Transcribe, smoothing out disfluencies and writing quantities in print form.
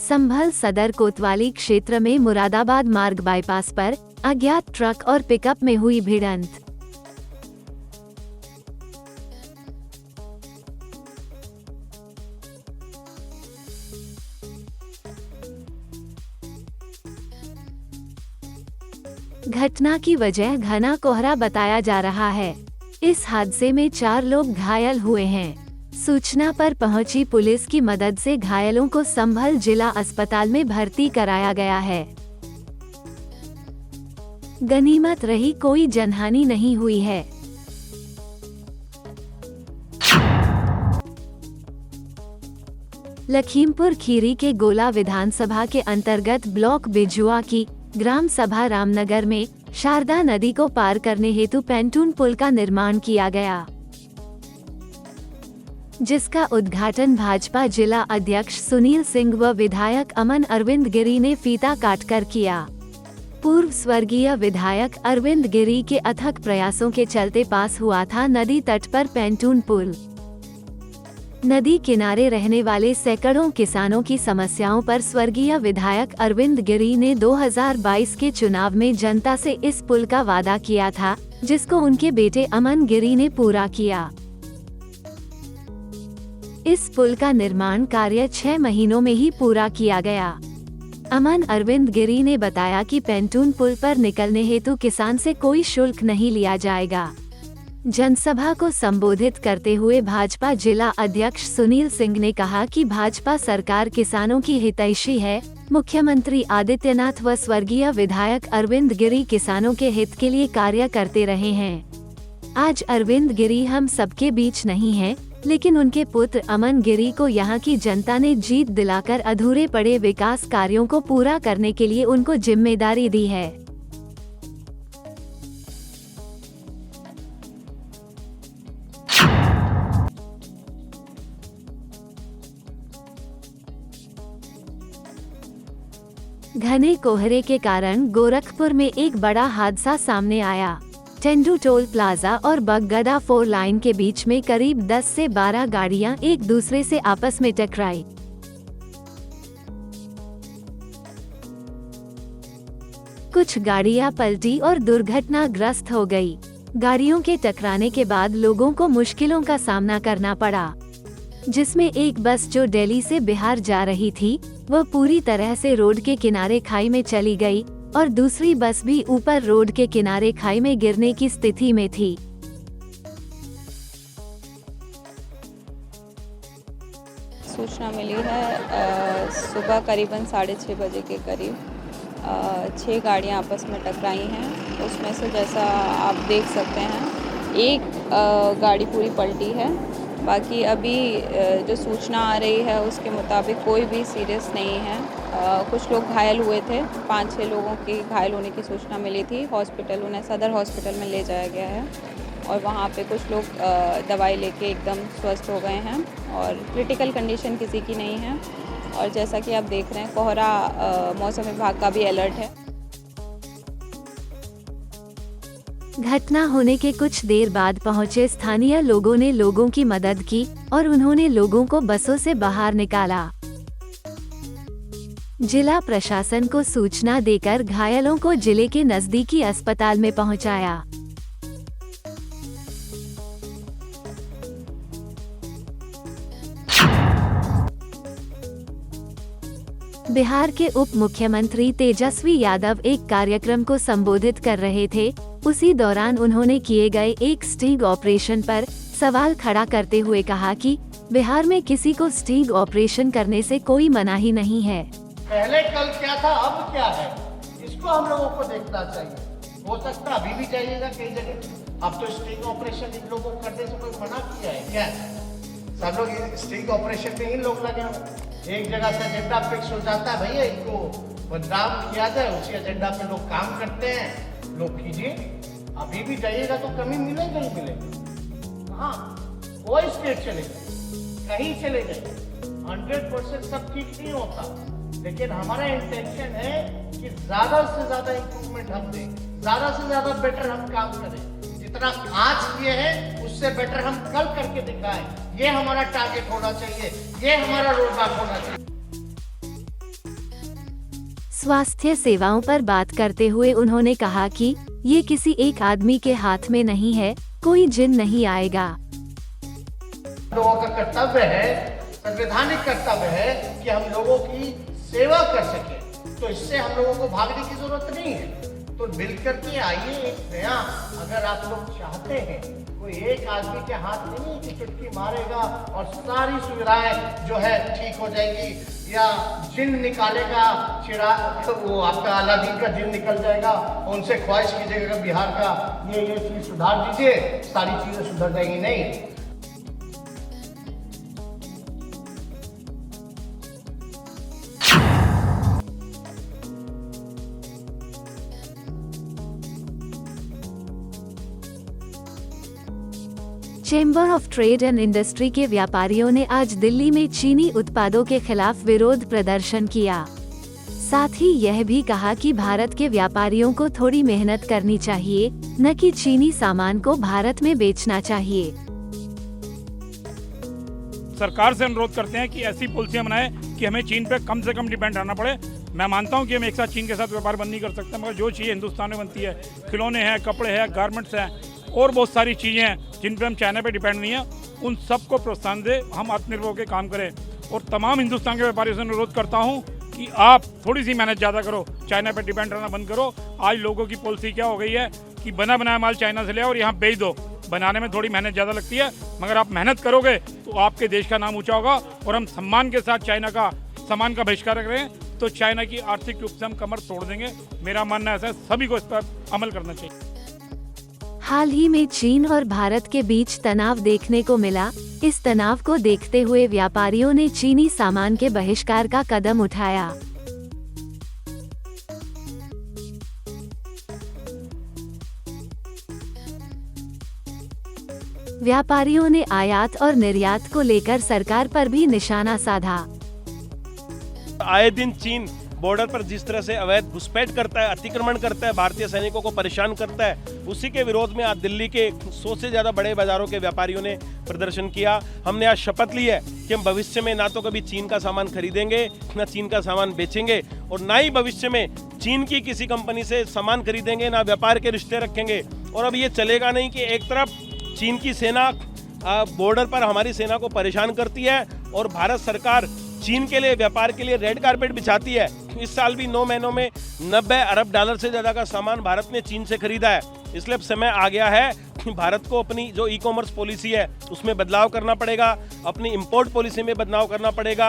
संभल सदर कोतवाली क्षेत्र में मुरादाबाद मार्ग बाईपास पर अज्ञात ट्रक और पिकअप में हुई भिड़ंत। घटना की वजह घना कोहरा बताया जा रहा है। इस हादसे में 4 लोग घायल हुए हैं। सूचना पर पहुंची पुलिस की मदद से घायलों को संभल जिला अस्पताल में भर्ती कराया गया है। गनीमत रही कोई जनहानि नहीं हुई है। लखीमपुर खीरी के गोला विधानसभा के अंतर्गत ब्लॉक बिजुआ की ग्राम सभा रामनगर में शारदा नदी को पार करने हेतु पेंटून पुल का निर्माण किया गया, जिसका उद्घाटन भाजपा जिला अध्यक्ष सुनील सिंह व विधायक अमन अरविंद गिरी ने फीता काटकर किया। पूर्व स्वर्गीय विधायक अरविंद गिरी के अथक प्रयासों के चलते पास हुआ था नदी तट पर पेंटून पुल। नदी किनारे रहने वाले सैकड़ों किसानों की समस्याओं पर स्वर्गीय विधायक अरविंद गिरी ने 2022 के चुनाव में जनता से इस पुल का वादा किया था, जिसको उनके बेटे अमन गिरी ने पूरा किया। इस पुल का निर्माण कार्य 6 महीनों में ही पूरा किया गया। अमन अरविंद गिरी ने बताया कि पेंटून पुल पर निकलने हेतु किसान से कोई शुल्क नहीं लिया जाएगा। जनसभा को संबोधित करते हुए भाजपा जिला अध्यक्ष सुनील सिंह ने कहा कि भाजपा सरकार किसानों की हितैषी है। मुख्यमंत्री आदित्यनाथ व स्वर्गीय विधायक अरविंद गिरी किसानों के हित के लिए कार्य करते रहे हैं। आज अरविंद गिरी हम सबके बीच नहीं हैं, लेकिन उनके पुत्र अमन गिरी को यहाँ की जनता ने जीत दिलाकर अधूरे पड़े विकास कार्यों को पूरा करने के लिए उनको जिम्मेदारी दी है। घने कोहरे के कारण गोरखपुर में एक बड़ा हादसा सामने आया। टेंडू टोल प्लाजा और बगगदा 4 लाइन के बीच में करीब 10 से 12 गाड़ियां एक दूसरे से आपस में टकराई। कुछ गाड़ियां पलटी और दुर्घटनाग्रस्त हो गई। गाड़ियों के टकराने के बाद लोगों को मुश्किलों का सामना करना पड़ा, जिसमें एक बस जो दिल्ली से बिहार जा रही थी वह पूरी तरह से रोड के किनारे खाई में चली गई और दूसरी बस भी ऊपर रोड के किनारे खाई में गिरने की स्थिति में थी। सूचना मिली है सुबह करीबन 6:30 बजे के करीब 6 गाड़ियां आपस में टकराई हैं। उसमें से जैसा आप देख सकते हैं एक गाड़ी पूरी पलटी है। बाकी अभी जो सूचना आ रही है उसके मुताबिक कोई भी सीरियस नहीं है। कुछ लोग घायल हुए थे, 5-6 लोगों की घायल होने की सूचना मिली थी। हॉस्पिटल उन्हें सदर हॉस्पिटल में ले जाया गया है और वहाँ पे कुछ लोग दवाई लेके एकदम स्वस्थ हो गए हैं और क्रिटिकल कंडीशन किसी की नहीं है। और जैसा कि आप देख रहे हैं कोहरा मौसम विभाग का भी अलर्ट है। घटना होने के कुछ देर बाद पहुंचे स्थानीय लोगों ने लोगों की मदद की और उन्होंने लोगों को बसों से बाहर निकाला। जिला प्रशासन को सूचना देकर घायलों को जिले के नजदीकी अस्पताल में पहुंचाया। बिहार के उप मुख्यमंत्री तेजस्वी यादव एक कार्यक्रम को संबोधित कर रहे थे। उसी दौरान उन्होंने किए गए एक स्टिंग ऑपरेशन पर सवाल खड़ा करते हुए कहा कि बिहार में किसी को स्टिंग ऑपरेशन करने से कोई मनाही नहीं है। पहले कल क्या था, अब क्या है, इसको हम लोगों को देखना चाहिए। हो सकता अभी भी जाइएगा कई जगह। अब तो स्टिंग ऑपरेशन इन लोगों को करने से कोई मना किया है क्या? सब लोग स्टिंग ऑपरेशन में ही लोग लगे हुए। एक जगह से एजेंडा फिक्स हो जाता है, भैया इनको बदनाम किया जाए, उसी एजेंडा पे लोग काम करते हैं। लोग कीजिए, अभी भी जाइएगा तो कमी मिलेगा ही मिलेगा। हाँ, कोई स्टेट चले गए, कहीं चले गए, 100% सब ठीक नहीं होता, लेकिन हमारा इंटेंशन है कि ज्यादा से ज्यादा इम्प्रूवमेंट हम दें, ज्यादा से ज्यादा बेटर हम काम करें। जितना आज किए हैं उससे बेटर हम कल करके दिखाएं। ये हमारा टारगेट होना चाहिए, ये हमारा रोड मैप होना चाहिए। स्वास्थ्य सेवाओं पर बात करते हुए उन्होंने कहा कि ये किसी एक आदमी के हाथ में नहीं है, कोई जिन नहीं आएगा। लोगों का कर्तव्य है, संवैधानिक कर्तव्य है कि हम लोगों की सेवा कर सके, तो इससे हम लोगों को भागने की जरूरत नहीं है। तो मिलकर के आइए एक नया, अगर आप लोग चाहते हैं, कोई एक आदमी के हाथ में नहीं कि चुटकी मारेगा और सारी सुविधाएं जो है ठीक हो जाएंगी, या जिन निकालेगा चिराग, वो आपका अलादीन का जिन निकल जाएगा, उनसे ख्वाहिश कीजिएगा बिहार का ये चीज सुधार दीजिए, सारी चीजें सुधर जाएंगी, नहीं। Chamber of trade and industry के व्यापारियों ने आज दिल्ली में चीनी उत्पादों के खिलाफ विरोध प्रदर्शन किया। साथ ही यह भी कहा कि भारत के व्यापारियों को थोड़ी मेहनत करनी चाहिए, न कि चीनी सामान को भारत में बेचना चाहिए। सरकार से अनुरोध करते हैं कि ऐसी पॉलिसियां बनाए कि हमें चीन पे कम से कम डिपेंड रहना पड़े। मैं मानता हूं कि हम एक साथ चीन के साथ व्यापार बंद नहीं कर सकते, मगर जो चीज़ें हिंदुस्तान में बनती है, खिलौने हैं, कपड़े हैं, गारमेंट्स हैं और बहुत सारी चीज़ें हैं जिन पर हम चाइना पे डिपेंड नहीं है, उन सबको प्रोत्साहन दे, हम आत्मनिर्भर होकर काम करें। और तमाम हिंदुस्तान के व्यापारियों से अनुरोध करता हूं कि आप थोड़ी सी मेहनत ज़्यादा करो, चाइना पे डिपेंड रहना बंद करो। आज लोगों की पॉलिसी क्या हो गई है कि बना बनाया माल चाइना से ले और यहाँ बेच दो। बनाने में थोड़ी मेहनत ज़्यादा लगती है, मगर आप मेहनत करोगे तो आपके देश का नाम ऊँचा होगा। और हम सम्मान के साथ चाइना का सामान का बहिष्कार करें तो चाइना की आर्थिक रूप से हम कमर तोड़ देंगे। मेरा मानना ऐसा है, सभी को इस पर अमल करना चाहिए। हाल ही में चीन और भारत के बीच तनाव देखने को मिला। इस तनाव को देखते हुए व्यापारियों ने चीनी सामान के बहिष्कार का कदम उठाया। व्यापारियों ने आयात और निर्यात को लेकर सरकार पर भी निशाना साधा। आए दिन चीन बॉर्डर पर जिस तरह से अवैध घुसपैठ करता है, अतिक्रमण करता है, भारतीय सैनिकों को परेशान करता है, उसी के विरोध में आज दिल्ली के 100 से ज़्यादा बड़े बाजारों के व्यापारियों ने प्रदर्शन किया। हमने आज शपथ ली है कि हम भविष्य में ना तो कभी चीन का सामान खरीदेंगे, ना चीन का सामान बेचेंगे, और ना ही भविष्य में चीन की किसी कंपनी से सामान खरीदेंगे, ना व्यापार के रिश्ते रखेंगे। और अब ये चलेगा नहीं कि एक तरफ चीन की सेना बॉर्डर पर हमारी सेना को परेशान करती है और भारत सरकार चीन के लिए व्यापार के लिए रेड कारपेट बिछाती है। इस साल भी 9 महीनों में 90 अरब डॉलर से ज़्यादा का सामान भारत ने चीन से खरीदा है। इसलिए अब समय आ गया है कि भारत को अपनी जो ई कॉमर्स पॉलिसी है उसमें बदलाव करना पड़ेगा, अपनी इंपोर्ट पॉलिसी में बदलाव करना पड़ेगा।